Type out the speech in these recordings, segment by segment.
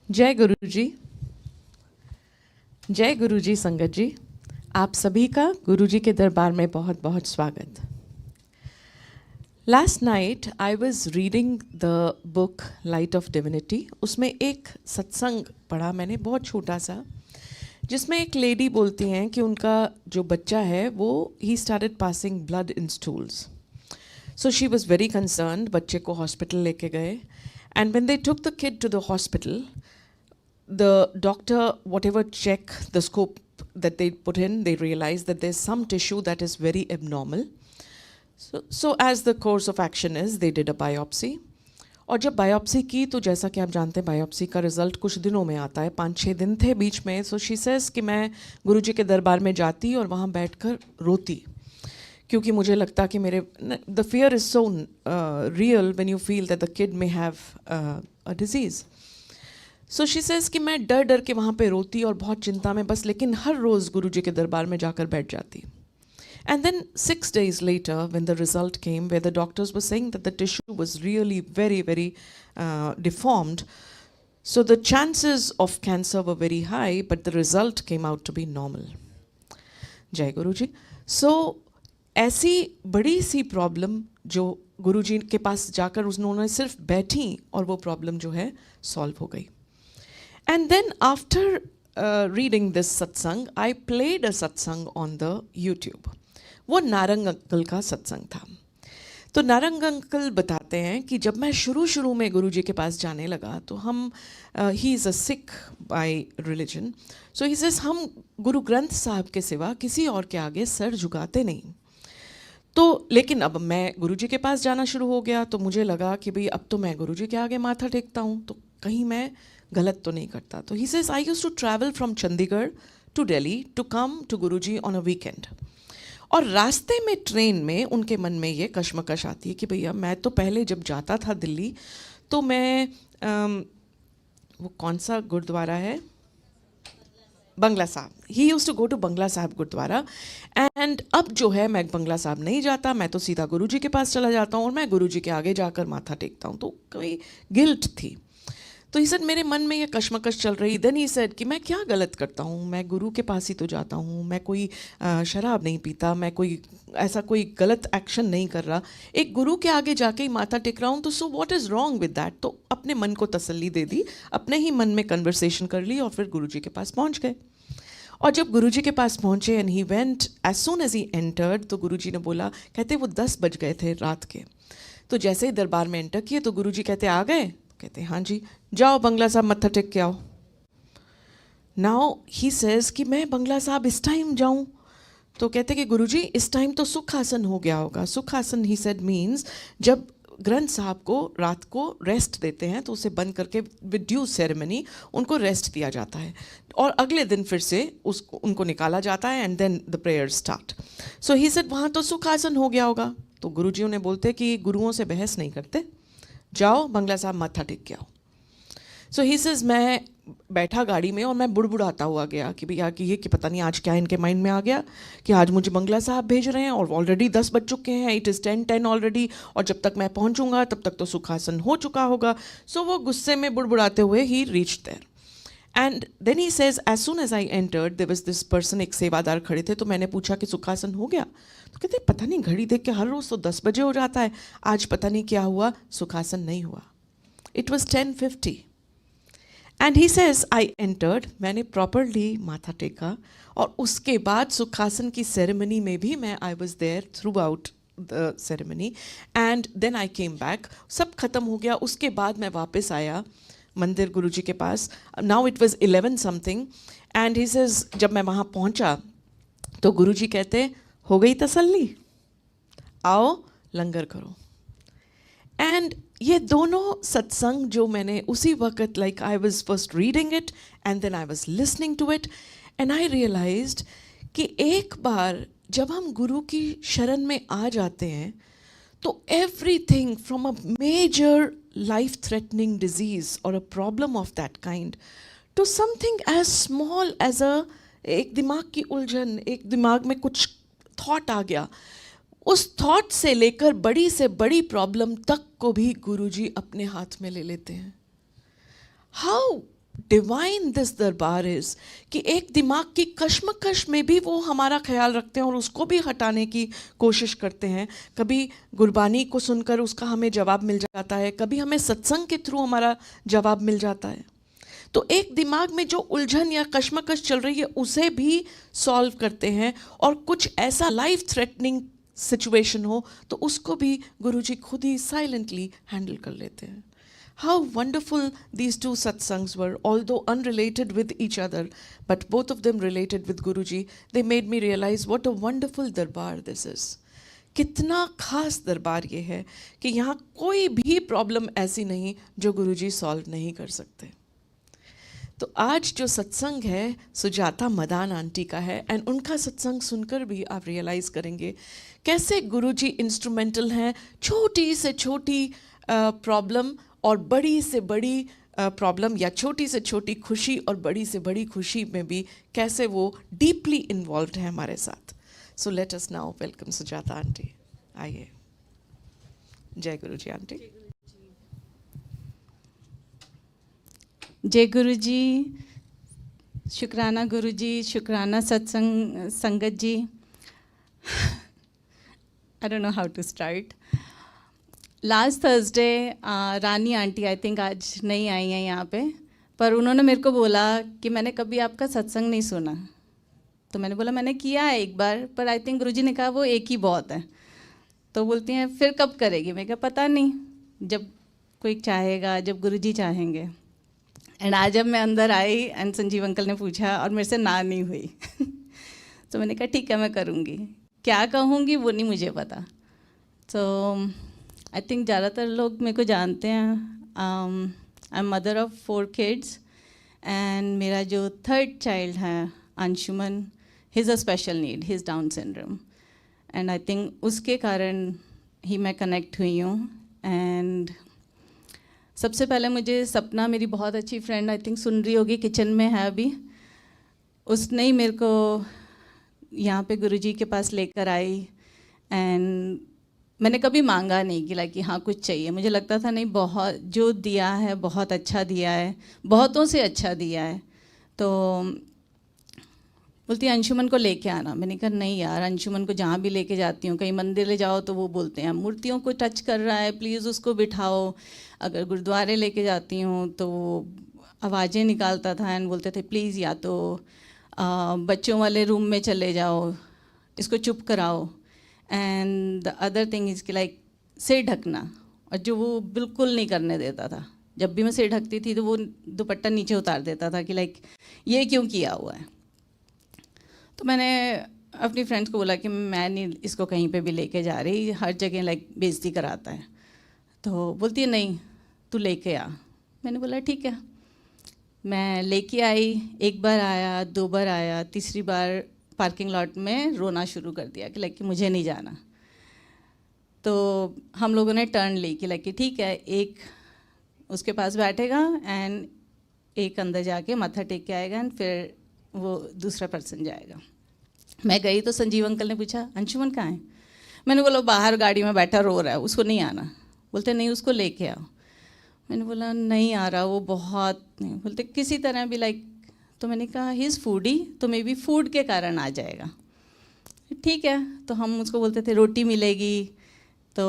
जय गुरु जी। जय गुरु जी। संगत जी, आप सभी का गुरु जी के दरबार में बहुत बहुत स्वागत। Last night I was reading the book light of divinity. उसमें एक सत्संग पढ़ा मैंने, बहुत छोटा सा, जिसमें एक लेडी बोलती हैं कि उनका जो बच्चा है वो ही started passing blood in stools. So she was very concerned. बच्चे को हॉस्पिटल लेके गए and when they took the kid to the hospital, the doctor, whatever check, the scope that they put in, they realized that there's some tissue that is very abnormal. So as the course of action is, they did a biopsy. और जब biopsy की तो जैसा कि आप जानते हैं biopsy का रिजल्ट कुछ दिनों में आता है, 5-6 दिन थे बीच में। सो शी सेज कि मैं गुरुजी के दरबार में जाती और वहाँ बैठकर रोती, क्योंकि मुझे लगता कि मेरे the fear is so real when you feel that the kid may have a disease. So she says कि मैं डर डर के वहाँ पे रोती और बहुत चिंता में बस, लेकिन हर रोज़ गुरुजी के दरबार में जाकर बैठ जाती। And then 6 days later when the result came, where the doctors were saying that the tissue was really very very deformed, so the chances of cancer were very high, but the result came out to be normal. जय गुरु जी। सो ऐसी बड़ी सी problem जो गुरुजी के पास जाकर उन्होंने सिर्फ बैठी और वो प्रॉब्लम जो है सॉल्व हो गई। And then after reading this satsang, I played a satsang on the YouTube. वो नारंग अंकल का सत्संग था। तो नारंग अंकल बताते हैं कि जब मैं शुरू में गुरुजी के पास जाने लगा तो हम he is a Sikh bye religion. So he says हम गुरु ग्रंथ साहब के सिवा किसी और के आगे सर झुकाते नहीं। तो लेकिन अब मैं गुरुजी के पास जाना शुरू हो गया तो मुझे लगा कि भाई अब तो मैं गुरुजी के आगे माथा टेकता हूँ तो कहीं मैं गलत तो नहीं करता। तो he says I used to travel from Chandigarh to Delhi to come to Guruji on a weekend. और रास्ते में ट्रेन में उनके मन में ये कश्मकश आती है कि भैया मैं तो पहले जब जाता था दिल्ली तो मैं वो कौन सा गुरुद्वारा है, Bangla Sahib, he used to go to Bangla Sahib gurdwara, and अब जो है मैं बंगला साहब नहीं जाता, मैं तो सीधा गुरुजी के पास चला जाता हूँ और मैं गुरुजी के आगे जाकर माथा टेकता हूँ। तो कोई गिल्ट थी। तो ही सेड मेरे मन में ये कश्मकश चल रही। देन ही सेड कि मैं क्या गलत करता हूँ, मैं गुरु के पास ही तो जाता हूँ, मैं कोई शराब नहीं पीता, मैं कोई ऐसा कोई गलत एक्शन नहीं कर रहा, एक गुरु के आगे जाके ही माथा टेक रहा हूँ, तो so what is wrong with that. तो अपने मन को तसल्ली दे दी, अपने ही मन में कन्वर्सेशन कर ली और फिर गुरुजी के पास पहुँच गए। और जब गुरुजी के पास पहुँचे and he went, as soon as he entered, तो गुरुजी ने बोला, कहते वो 10 बज गए थे रात के। तो जैसे ही दरबार में एंटर किए तो गुरुजी कहते आ गए, कहते हाँ जी, जाओ बंगला साहब मत्था टेक के आओ। नाउ ही सेज कि मैं बंगला साहब इस टाइम जाऊं, तो कहते कि गुरुजी इस टाइम तो सुखासन हो गया होगा। सुखासन ही सेड मीन्स जब ग्रंथ साहब को रात को रेस्ट देते हैं तो उसे बंद करके विद ड्यू सेरेमनी उनको रेस्ट दिया जाता है और अगले दिन फिर से उनको निकाला जाता है and then the prayer start. So he said वहाँ तो सुखासन हो गया होगा। तो गुरुजी उन्हें बोलते कि गुरुओं से बहस नहीं करते, जाओ बंगला साहब माथा टेक के आओ। सो ही सेज मैं बैठा गाड़ी में और मैं बुड़बुड़ाता हुआ गया कि भैया कि ये कि पता नहीं आज क्या इनके माइंड में आ गया कि आज मुझे बंगला साहब भेज रहे हैं और ऑलरेडी 10 बज चुके हैं, इट इज़ 10 ऑलरेडी, और जब तक मैं पहुंचूंगा तब तक तो सुखासन हो चुका होगा। सो वो गुस्से में बुड़बुड़ाते हुए he reached there and then he says as soon as I entered there was this person, एक सेवादार खड़े थे। तो मैंने पूछा कि सुखासन हो गया? तो कहते पता नहीं, घड़ी देख के हर रोज़ तो 10 बजे हो जाता है, आज पता नहीं क्या हुआ, सुखासन नहीं हुआ। It was 10:50 and he says I entered, मैंने प्रॉपरली माथा टेका और उसके बाद सुखासन की सेरेमनी में भी मैं I was there throughout the ceremony and then I came back. सब खत्म हो गया, उसके बाद मैं वापस आया मंदिर गुरुजी के पास। Now it was 11 something and he says जब मैं वहाँ पहुँचा तो गुरुजी कहते हो गई तसल्ली, आओ लंगर करो। एंड ये दोनों सत्संग जो मैंने उसी वक्त, like I was first reading it and then I was listening to it and I realised कि एक बार जब हम गुरु की शरण में आ जाते हैं तो everything from a major life threatening disease और a problem of that kind to something as small as एक दिमाग की उलझन, एक दिमाग में कुछ थॉट आ गया, उस थॉट से लेकर बड़ी से बड़ी प्रॉब्लम तक को भी गुरुजी अपने हाथ में ले लेते हैं। हाउ डिवाइन दिस दरबार इज़ कि एक दिमाग की कश्मकश में भी वो हमारा ख्याल रखते हैं और उसको भी हटाने की कोशिश करते हैं। कभी गुरबानी को सुनकर उसका हमें जवाब मिल जाता है, कभी हमें सत्संग के थ्रू हमारा जवाब मिल जाता है। तो एक दिमाग में जो उलझन या कश्मकश चल रही है उसे भी सॉल्व करते हैं, और कुछ ऐसा लाइफ थ्रेटनिंग सिचुएशन हो तो उसको भी गुरुजी खुद ही साइलेंटली हैंडल कर लेते हैं। How wonderful these two satsangs were, although unrelated with each other, but both of them related with Guruji. They made me realize what a wonderful darbar this is. कितना खास दरबार ये है कि यहाँ कोई भी प्रॉब्लम ऐसी नहीं जो गुरुजी सॉल्व नहीं कर सकते। तो आज जो सत्संग है सुजाता मदान आंटी का है, एंड उनका सत्संग सुनकर भी आप रियलाइज़ करेंगे कैसे गुरुजी इंस्ट्रूमेंटल हैं छोटी से छोटी प्रॉब्लम और बड़ी से बड़ी प्रॉब्लम, या छोटी से छोटी खुशी और बड़ी से बड़ी खुशी में भी कैसे वो डीपली इन्वॉल्व्ड है हमारे साथ। So let us now welcome Sujata aunty. आइए। जय गुरु जी आंटी। जय गुरु जी, शुक्राना गुरु जी, शुक्राना सत्संग संगत जी। I don't know how to start. Last Thursday Rani aunty I think आज नहीं आई हैं यहाँ पे, पर उन्होंने मेरे को बोला कि मैंने कभी आपका सत्संग नहीं सुना। तो मैंने बोला मैंने किया है एक बार, पर आई थिंक गुरुजी ने कहा वो एक ही बहुत है। तो बोलती हैं फिर कब करेगी? मैं कहा पता नहीं, जब कोई चाहेगा, जब गुरुजी चाहेंगे। एंड आज जब मैं अंदर आई एंड संजीव अंकल ने पूछा और मेरे से ना नहीं हुई तो मैंने कहा ठीक है मैं करूँगी। क्या कहूँगी वो नहीं मुझे पता। तो आई थिंक ज़्यादातर लोग मेरे को जानते हैं। I am mother of 4 kids and मेरा जो 3rd चाइल्ड है Anshuman, he is a special need, he is down syndrome. And I think उसके कारण ही मैं कनेक्ट हुई हूँ। एंड सबसे पहले मुझे सपना, मेरी बहुत अच्छी फ्रेंड, आई थिंक सुन रही होगी, किचन में है अभी, उसने ही मेरे को यहाँ पे गुरुजी के पास लेकर आई। एंड मैंने कभी मांगा नहीं कि लाइक हाँ कुछ चाहिए, मुझे लगता था नहीं बहुत जो दिया है बहुत अच्छा दिया है, बहुतों से अच्छा दिया है। तो बोलती है अंशुमन को लेके आना। मैंने कहा नहीं यार, अंशुमन को जहाँ भी लेके जाती हूँ, कहीं मंदिर ले जाओ तो वो बोलते हैं मूर्तियों को टच कर रहा है, प्लीज़ उसको बिठाओ। अगर गुरुद्वारे लेके जाती हूँ तो वो आवाज़ें निकालता था एंड बोलते थे प्लीज़ या तो बच्चों वाले रूम में चले जाओ, इसको चुप कराओ। And the other thing is कि लाइक सिर ढकना, और जो वो बिल्कुल नहीं करने देता था। जब भी मैं सिर ढकती थी तो वो दुपट्टा नीचे उतार देता था कि लाइक ये क्यों किया हुआ है। तो मैंने अपनी फ्रेंड्स को बोला कि मैं नहीं इसको कहीं पे भी लेके जा रही, हर जगह लाइक बेइज्जती कराता है। तो बोलती है नहीं तू लेके आ। मैंने बोला ठीक है। मैं लेके आई, एक बार आया, 2 बार आया, तीसरी बार पार्किंग लॉट में रोना शुरू कर दिया कि लाइक कि मुझे नहीं जाना। तो हम लोगों ने टर्न ली कि लाइक कि ठीक है, एक उसके पास बैठेगा एंड एक अंदर जाके माथा टेक के आएगा एंड फिर वो दूसरा पर्सन जाएगा। मैं गई तो संजीव अंकल ने पूछा अंशुमन कहाँ है? मैंने बोला बाहर गाड़ी में बैठा रो रहा है, उसको नहीं आना। बोलते नहीं उसको लेके आओ। मैंने बोला नहीं आ रहा, वो बहुत नहीं। बोलते किसी तरह भी लाइक, तो मैंने कहा ही इज़ फूडी, तो मे बी फूड के कारण आ जाएगा। ठीक है, तो हम उसको बोलते थे रोटी मिलेगी, तो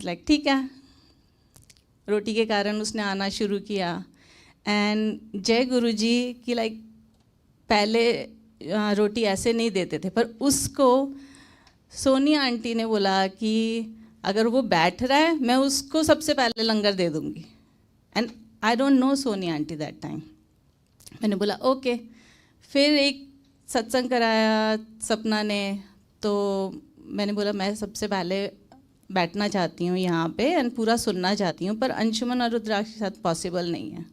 लाइक ठीक है, रोटी के कारण उसने आना शुरू किया। एंड जय गुरु जी की लाइक पहले रोटी ऐसे नहीं देते थे, पर उसको सोनिया आंटी ने बोला कि अगर वो बैठ रहा है मैं उसको सबसे पहले लंगर दे दूँगी। And I don't no Sonia aunty that time. मैंने बोला ओके। फिर एक सत्संग कराया सपना ने, तो मैंने बोला मैं सबसे पहले बैठना चाहती हूँ यहाँ पे एंड पूरा सुनना चाहती हूँ, पर अंशुमन और रुद्राक्ष के साथ पॉसिबल नहीं है।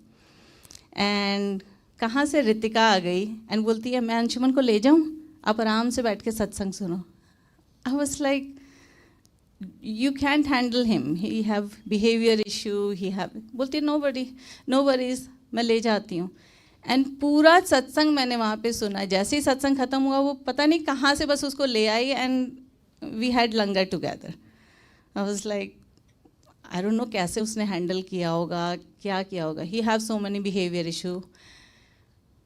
एंड कहाँ से रितिका आ गई एंड बोलती है मैं अंशुमन को ले जाऊँ, आप आराम से बैठ के सत्संग सुनो। आई was like you can't handle him, he have behavior issue, he have। बोलती नो वरीज, मैं ले जाती हूँ। एंड पूरा सत्संग मैंने वहाँ पे सुना। जैसे ही सत्संग ख़त्म हुआ वो पता नहीं कहाँ से बस उसको ले आई and we had langar together. I was like I don't know कैसे उसने हैंडल किया होगा, क्या किया होगा. He have so many behaviour issue.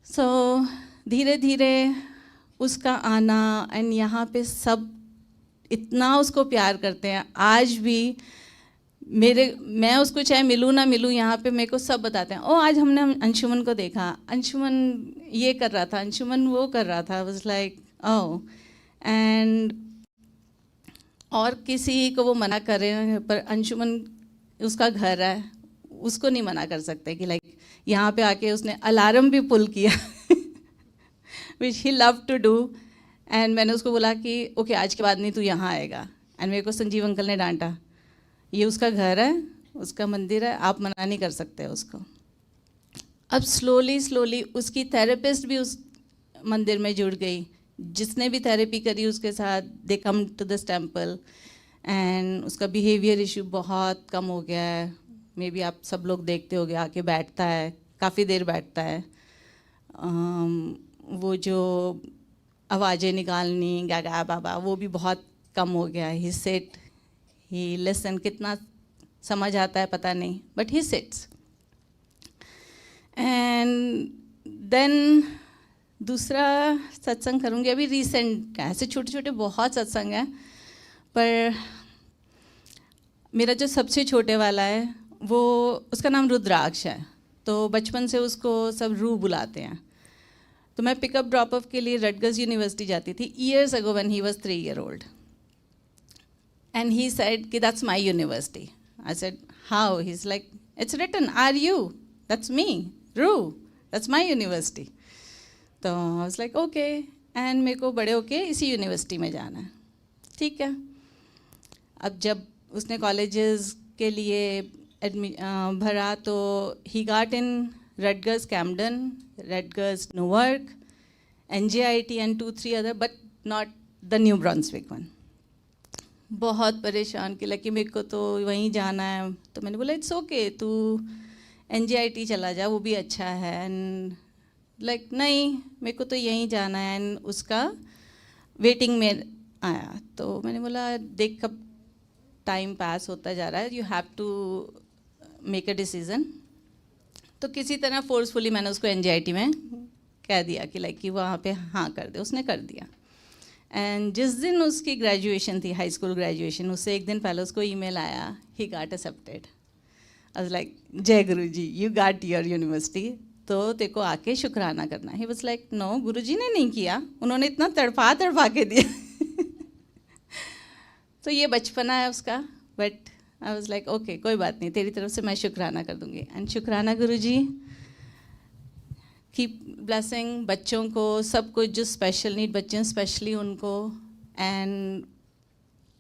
So धीरे धीरे उसका आना एंड यहाँ पे सब इतना उसको प्यार करते हैं. आज भी मैं उसको चाहे मिलूँ ना मिलूँ, यहाँ पे मेरे को सब बताते हैं, ओ आज हमने अंशुमन को देखा, अंशुमन ये कर रहा था, अंशुमन वो कर रहा था. Was like oh. एंड और किसी को वो मना करें, पर अंशुमन उसका घर है, उसको नहीं मना कर सकते कि लाइक यहाँ पे आके उसने अलार्म भी पुल किया विच ही लव टू डू. एंड मैंने उसको बोला कि ओके आज के बाद नहीं तू यहाँ आएगा. एंड मेरे को संजीव अंकल ने डांटा, ये उसका घर है, उसका मंदिर है, आप मना नहीं कर सकते उसको. अब स्लोली उसकी थेरेपिस्ट भी उस मंदिर में जुड़ गई. जिसने भी थेरेपी करी उसके साथ, they come to this temple. And उसका बिहेवियर इशू बहुत कम हो गया है. मे बी आप सब लोग देखते होगे, आके बैठता है, काफ़ी देर बैठता है. वो जो आवाज़ें निकालनी गागा बाबा, वो भी बहुत कम हो गया है. He sat, he listen. कितना समझ आता है पता नहीं, but he sits. And then दूसरा सत्संग करूँगी अभी रिसेंट का. ऐसे छोटे छोटे बहुत सत्संग हैं, पर मेरा जो सबसे छोटे वाला है वो, उसका नाम रुद्राक्ष है. तो बचपन से उसको सब रू बुलाते हैं. तो मैं पिकअप ड्रॉप अप के लिए रटगर्स यूनिवर्सिटी जाती थी years ago when he was 3 year old. And he said, that's my university. I said, how? He's like, it's written, RU. That's me. Ru. That's my university. तो I was like, okay. And मेरे को बड़े होके इसी university में जाना है. ठीक है. अब जब उसने कॉलेजेस के लिए भरा तो he got in Rutgers Camden, Rutgers Newark, NJIT and 2-3 other, but not the New Brunswick one. बहुत परेशान किया कि मेरे को तो वहीं जाना है. तो मैंने बोला इट्स ओके, तू NJIT चला जा, वो भी अच्छा है. एंड लाइक नहीं, मेरे को तो यहीं जाना है. एंड उसका वेटिंग में आया. तो मैंने बोला देख कब टाइम पास होता जा रहा है, you have to make a decision. तो किसी तरह फोर्सफुली मैंने उसको NJIT में कह दिया कि लाइक कि वहाँ पे हाँ कर दे. उसने कर दिया. एंड जिस दिन उसकी ग्रेजुएशन थी, हाई स्कूल ग्रेजुएशन, उससे एक दिन पहले उसको ईमेल आया, he got accepted. I was like जय गुरु जी, यू गॉट योर यूनिवर्सिटी, तो तेरे को आके शुक्राना करना. ही वाज लाइक नो, गुरु जी ने नहीं किया, उन्होंने इतना तड़पा के दिया. तो ये बचपना है उसका. But I was like okay कोई बात नहीं, तेरी तरफ से मैं शुक्राना कर दूँगी. एंड शुक्राना गुरु जी, कीप ब्लेसिंग बच्चों को, सब कुछ जो स्पेशल नीड बच्चे हैं स्पेशली उनको. And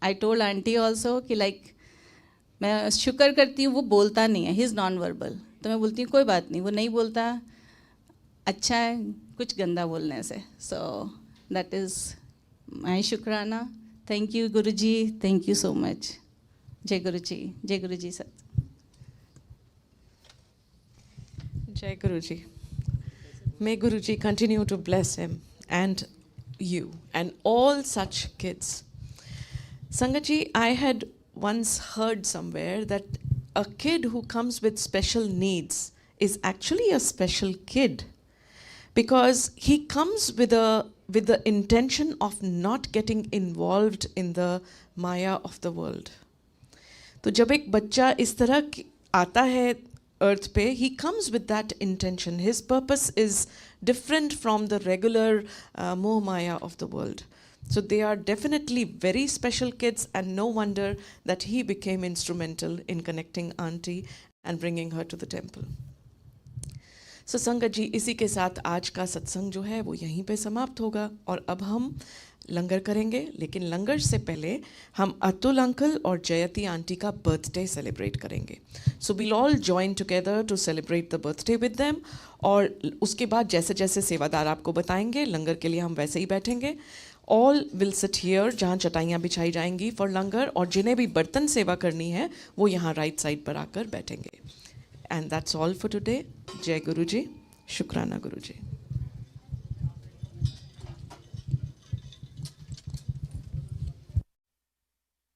I told aunty also कि लाइक मैं शुक्र करती हूँ वो बोलता नहीं है, ही इज़ नॉन वर्बल. तो मैं बोलती हूँ कोई बात नहीं, वो नहीं बोलता, अच्छा है कुछ गंदा बोलने से. सो दैट इज़ माई शुक्राना. Thank you Guru ji, thank you so much. जय गुरु जी, जय गुरु जी. सत जय गुरु जी. May Guruji continue to bless him and you and all such kids. Sangatji, I had once heard somewhere that a kid who comes with special needs is actually a special kid because he comes with the intention of not getting involved in the maya of the world. तो जब एक बच्चा इस तरह आता है earth pe, he comes with that intention. His purpose is different from the regular moh maya of the world. So they are definitely very special kids, and no wonder that he became instrumental in connecting auntie and bringing her to the temple. So संगत जी, इसी के साथ आज का सत्संग जो है वो यहीं पे समाप्त होगा और अब हम लंगर करेंगे. लेकिन लंगर से पहले हम अतुल अंकल और जयती आंटी का बर्थडे सेलिब्रेट करेंगे. So we'll all join together to celebrate the birthday with them. और उसके बाद जैसे जैसे सेवादार आपको बताएंगे, लंगर के लिए हम वैसे ही बैठेंगे. ऑल विल सिट हियर, जहाँ चटाइयाँ बिछाई जाएंगी फॉर लंगर, और जिन्हें भी बर्तन सेवा करनी है वो यहाँ राइट साइड पर आकर बैठेंगे. And that's all for today. जय गुरु जी, शुक्राना गुरु जी.